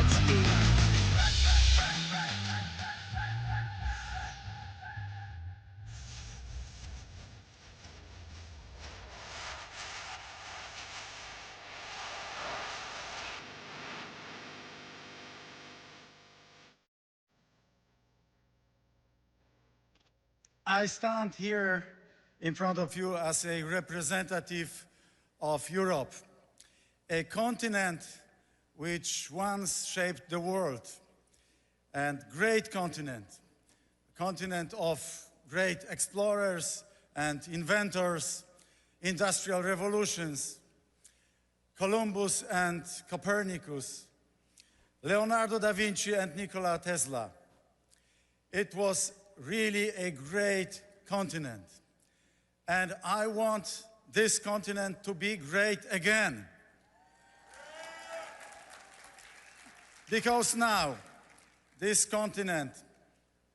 Morawiecki. I stand here in front of you as a representative of Europe, a continent which once shaped the world, and great continent, a continent of great explorers and inventors, industrial revolutions, Columbus and Copernicus, Leonardo da Vinci and Nikola Tesla. It was really a great continent. And I want this continent to be great again. Because now this continent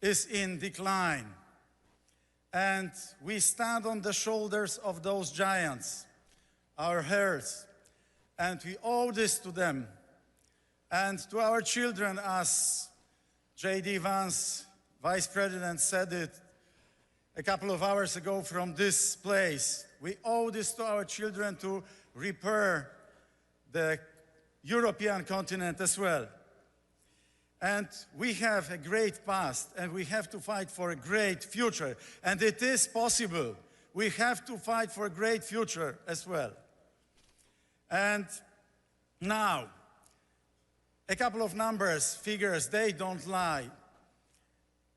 is in decline. And we stand on the shoulders of those giants, our heirs. And we owe this to them and to our children, as J.D. Vance, Vice President, said it a couple of hours ago from this place. We owe this to our children to repair the European continent as well. And we have a great past, and we have to fight for a great future. And it is possible. We have to fight for a great future as well. And now, a couple of numbers, figures, they don't lie.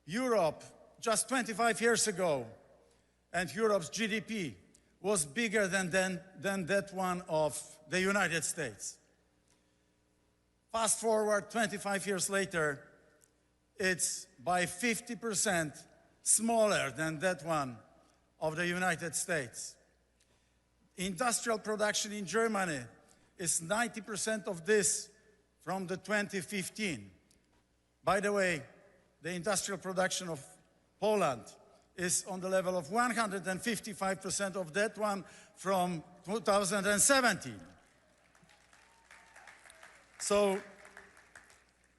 Europe, just 25 years ago, and Europe's GDP was bigger than that one of the United States. Fast forward 25 years later, it's by 50% smaller than that one of the United States. Industrial production in Germany is 90% of this from the 2015. By the way, the industrial production of Poland is on the level of 155% of that one from 2017. So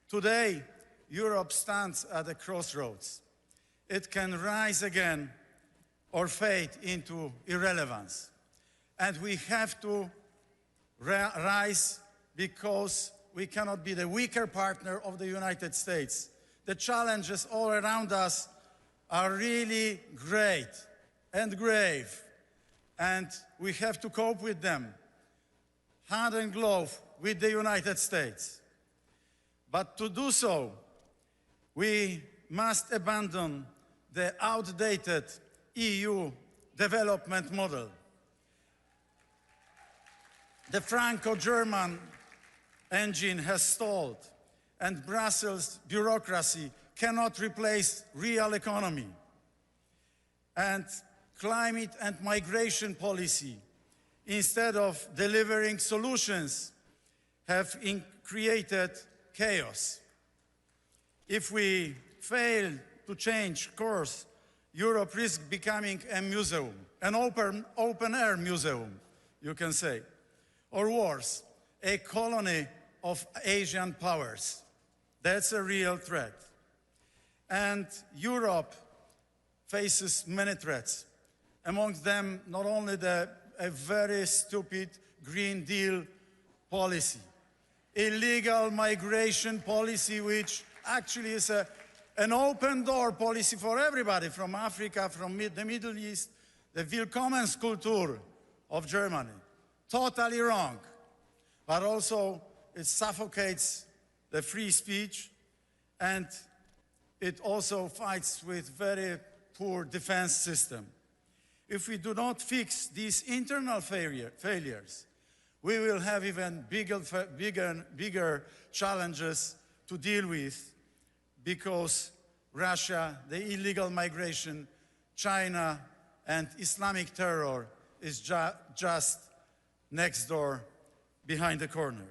today, Europe stands at a crossroads. It can rise again or fade into irrelevance. And we have to rise because we cannot be the weaker partner of the United States. The challenges all around us are really great and grave, and we have to cope with them, hand in glove with the United States. But to do so, we must abandon the outdated EU development model. The Franco-German engine has stalled, and Brussels bureaucracy cannot replace real economy. And climate and migration policy, instead of delivering solutions, have created chaos. If we fail to change course, Europe risks becoming a museum, an open-air museum, you can say, or worse, a colony of Asian powers. That's a real threat. And Europe faces many threats. Among them, not only a very stupid Green Deal policy, illegal migration policy, which actually is an open door policy for everybody from Africa, from the Middle East, the Willkommenskultur of Germany. Totally wrong. But also it suffocates the free speech, and it also fights with very poor defense system. If we do not fix these internal failures, we will have even bigger challenges to deal with, because Russia, the illegal migration, China, and Islamic terror is just next door, behind the corner.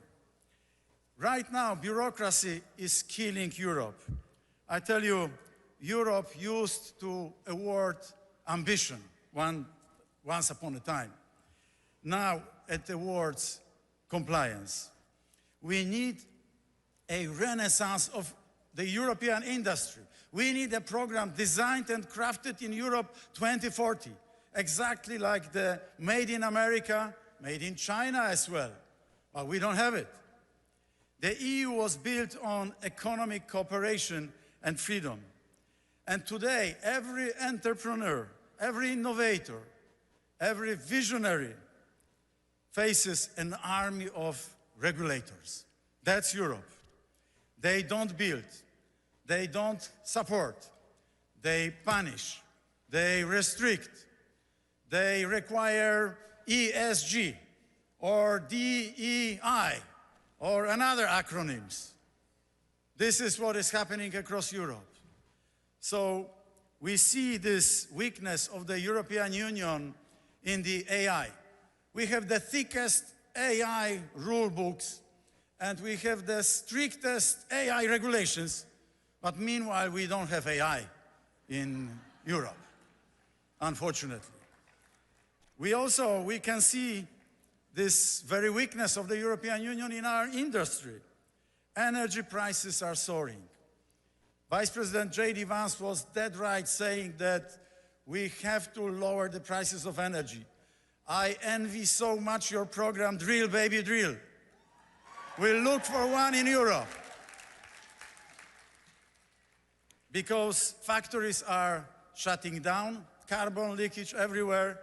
Right now, bureaucracy is killing Europe. I tell you, Europe used to award ambition once upon a time. Now it awards compliance. We need a renaissance of the European industry. We need a program designed and crafted in Europe 2040, exactly like the Made in America, Made in China as well. But we don't have it. The EU was built on economic cooperation and freedom. And today, every entrepreneur, every innovator, every visionary faces an army of regulators. That's Europe. They don't build, they don't support, they punish, they restrict, they require ESG or DEI or another acronyms. This is what is happening across Europe. So we see this weakness of the European Union in the AI. We have the thickest AI rule books and we have the strictest AI regulations, but meanwhile we don't have AI in Europe, unfortunately. We can see this very weakness of the European Union in our industry. Energy prices are soaring. Vice President J.D. Vance was dead right saying that we have to lower the prices of energy. I envy so much your program, Drill Baby Drill. We'll look for one in Europe. Because factories are shutting down, carbon leakage everywhere,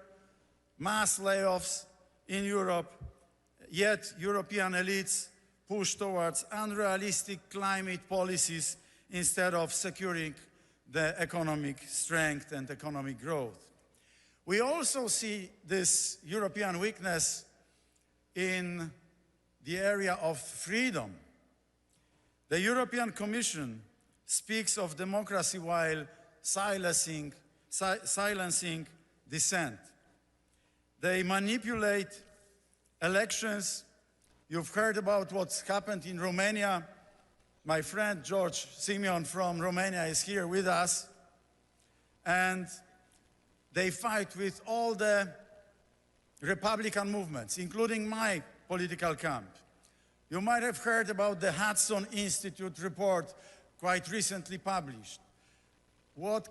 mass layoffs in Europe, yet European elites push towards unrealistic climate policies instead of securing the economic strength and economic growth. We also see this European weakness in the area of freedom. The European Commission speaks of democracy while silencing dissent. They manipulate elections. You've heard about what's happened in Romania. My friend George Simeon from Romania is here with us. And they fight with all the Republican movements, including my political camp. You might have heard about the Hudson Institute report quite recently published. What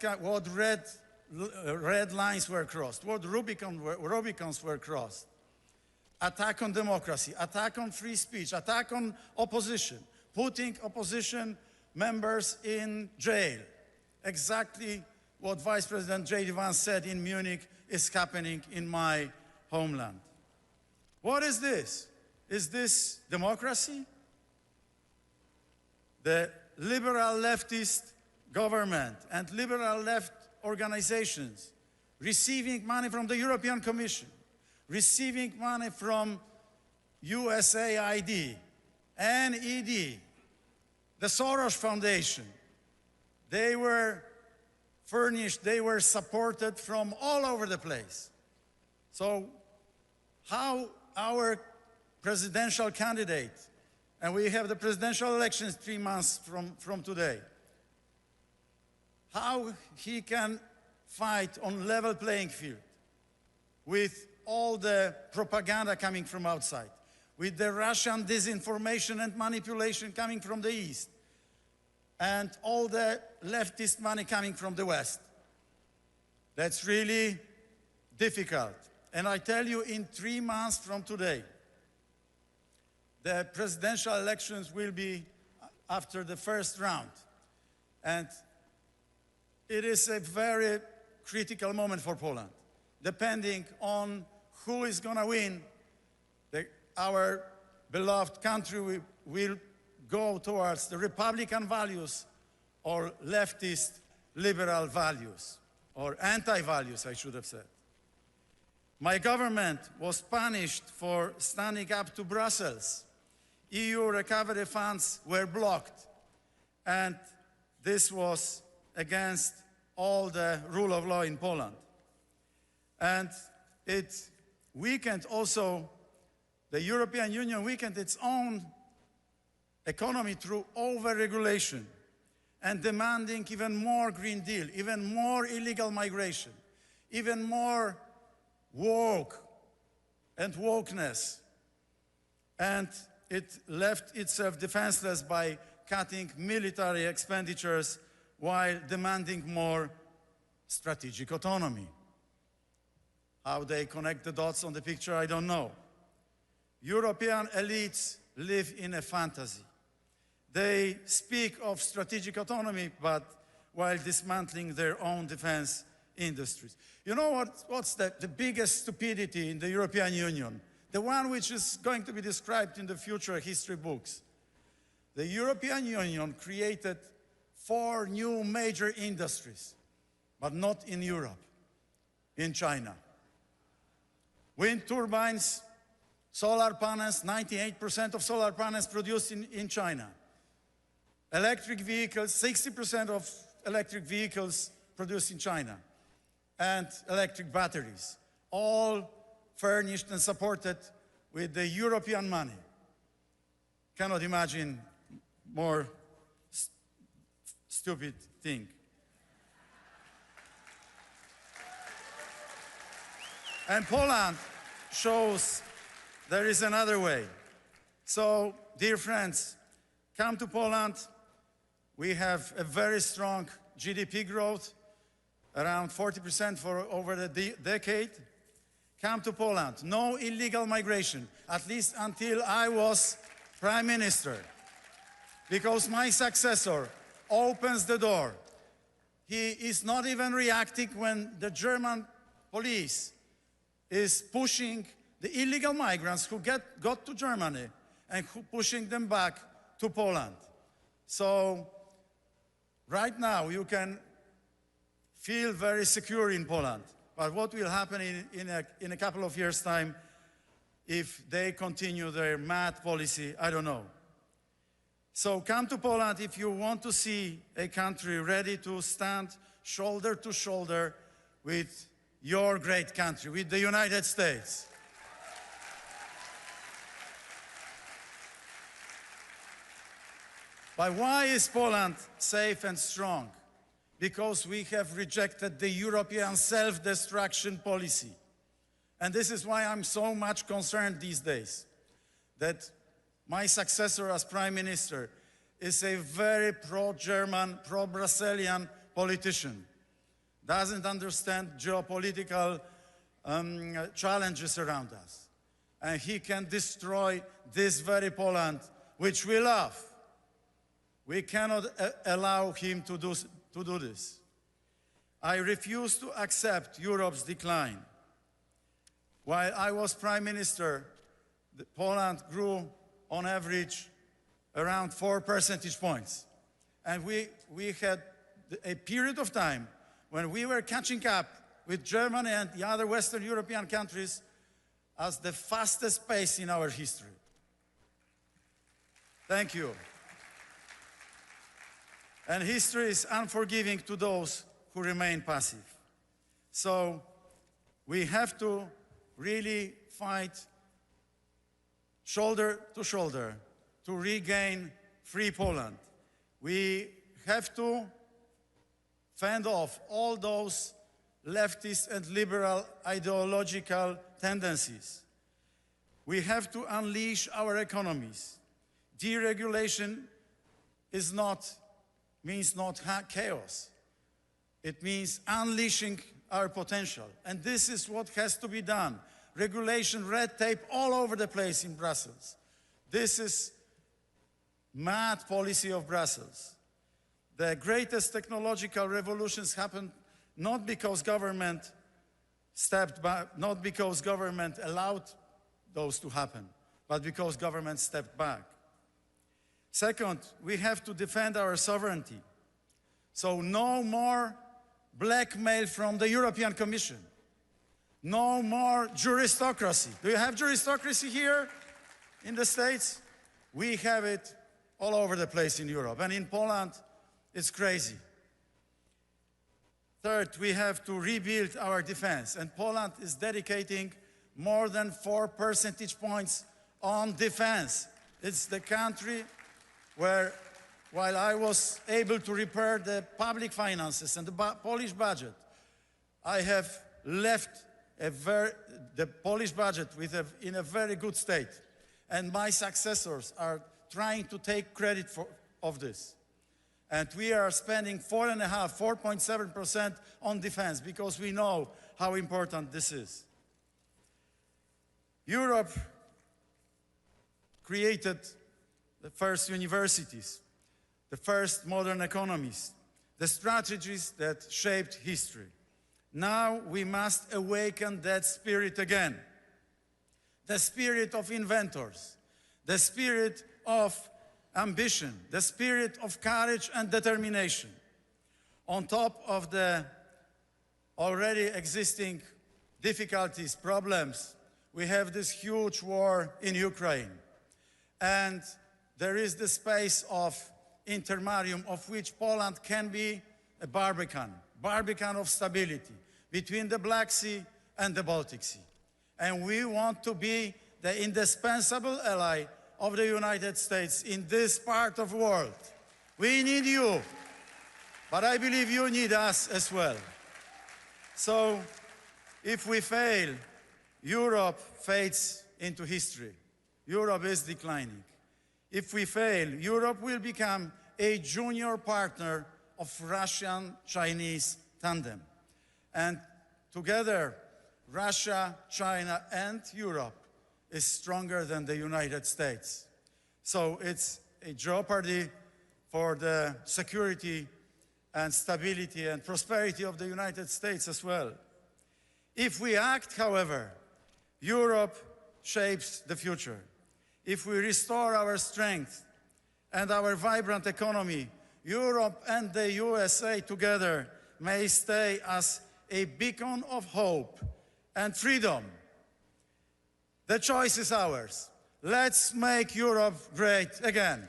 red lines were crossed, what Rubicons were crossed. Attack on democracy, attack on free speech, attack on opposition, putting opposition members in jail. Exactly what Vice President J.D. Vance said in Munich is happening in my homeland. What is this? Is this democracy? The liberal leftist government and liberal left organizations receiving money from the European Commission, receiving money from USAID, NED, the Soros Foundation. They were furnished, they were supported from all over the place. So how our presidential candidate, and we have the presidential elections 3 months from today, how he can fight on level playing field with all the propaganda coming from outside, with the Russian disinformation and manipulation coming from the East, and all the leftist money coming from the West. That's really difficult. And I tell you, in 3 months from today, the presidential elections will be after the first round. And it is a very critical moment for Poland. Depending on who is going to win, our beloved country will go towards the Republican values or leftist liberal values, or anti-values, I should have said. My government was punished for standing up to Brussels. EU recovery funds were blocked, and this was against all the rule of law in Poland. And it weakened also, the European Union weakened its own economy through over-regulation and demanding even more Green Deal, even more illegal migration, even more woke and wokeness. And it left itself defenseless by cutting military expenditures while demanding more strategic autonomy. How they connect the dots on the picture, I don't know. European elites live in a fantasy. They speak of strategic autonomy, but while dismantling their own defense industries. You know what's the biggest stupidity in the European Union? The one which is going to be described in the future history books. The European Union created 4 new major industries, but not in Europe, in China. Wind turbines, solar panels, 98% of solar panels produced in China. Electric vehicles, 60% of electric vehicles produced in China. And electric batteries, all furnished and supported with the European money. Cannot imagine more stupid thing. And Poland shows there is another way. So, dear friends, come to Poland. We have a very strong GDP growth, around 40% for over the decade. Come to Poland. No illegal migration, at least until I was Prime Minister. Because my successor opens the door. He is not even reacting when the German police is pushing the illegal migrants who got to Germany and pushing them back to Poland. So right now you can feel very secure in Poland. But what will happen in a couple of years' time if they continue their mad policy, I don't know. So come to Poland if you want to see a country ready to stand shoulder to shoulder with your great country, with the United States. But why is Poland safe and strong? Because we have rejected the European self-destruction policy. And this is why I'm so much concerned these days that my successor as Prime Minister is a very pro-German, pro-Brazilian politician. Doesn't understand geopolitical challenges around us. And he can destroy this very Poland, which we love. We cannot allow him to do this. I refuse to accept Europe's decline. While I was Prime Minister, Poland grew on average around 4 percentage points. And we had a period of time when we were catching up with Germany and the other Western European countries as the fastest pace in our history. Thank you. And history is unforgiving to those who remain passive. So we have to really fight shoulder to shoulder to regain free Poland. We have to fend off all those leftist and liberal ideological tendencies. We have to unleash our economies. Deregulation means not chaos. It means unleashing our potential. And this is what has to be done. Regulation, red tape all over the place in Brussels. This is mad policy of Brussels. The greatest technological revolutions happened not because government stepped back, not because government allowed those to happen, but because government stepped back. Second, we have to defend our sovereignty. So no more blackmail from the European Commission. No more juristocracy. Do you have juristocracy here in the States? We have it all over the place in Europe. And in Poland, it's crazy. Third, we have to rebuild our defense. And Poland is dedicating more than 4 percentage points on defense. It's the country where, while I was able to repair the public finances and the Polish budget, I have left the Polish budget in a very good state. And my successors are trying to take credit of this. And we are spending 4.7% on defense because we know how important this is. Europe created the first universities, the first modern economies, the strategies that shaped history. Now we must awaken that spirit again. The spirit of inventors, the spirit of ambition, the spirit of courage and determination. On top of the already existing difficulties, problems, we have this huge war in Ukraine. And there is the space of intermarium of which Poland can be a barbican of stability between the Black Sea and the Baltic Sea. And we want to be the indispensable ally of the United States in this part of the world. We need you, but I believe you need us as well. So if we fail, Europe fades into history. Europe is declining. If we fail, Europe will become a junior partner of Russian-Chinese tandem. And together, Russia, China, and Europe is stronger than the United States. So it's a jeopardy for the security and stability and prosperity of the United States as well. If we act, however, Europe shapes the future. If we restore our strength and our vibrant economy, Europe and the USA together may stay as a beacon of hope and freedom. The choice is ours. Let's make Europe great again.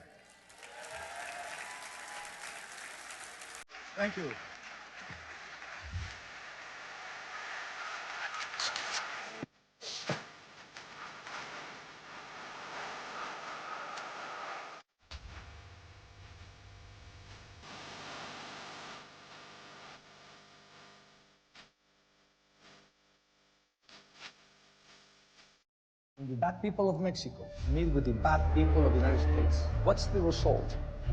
Thank you. The bad people of Mexico meet with the bad people of the United States. What's the result?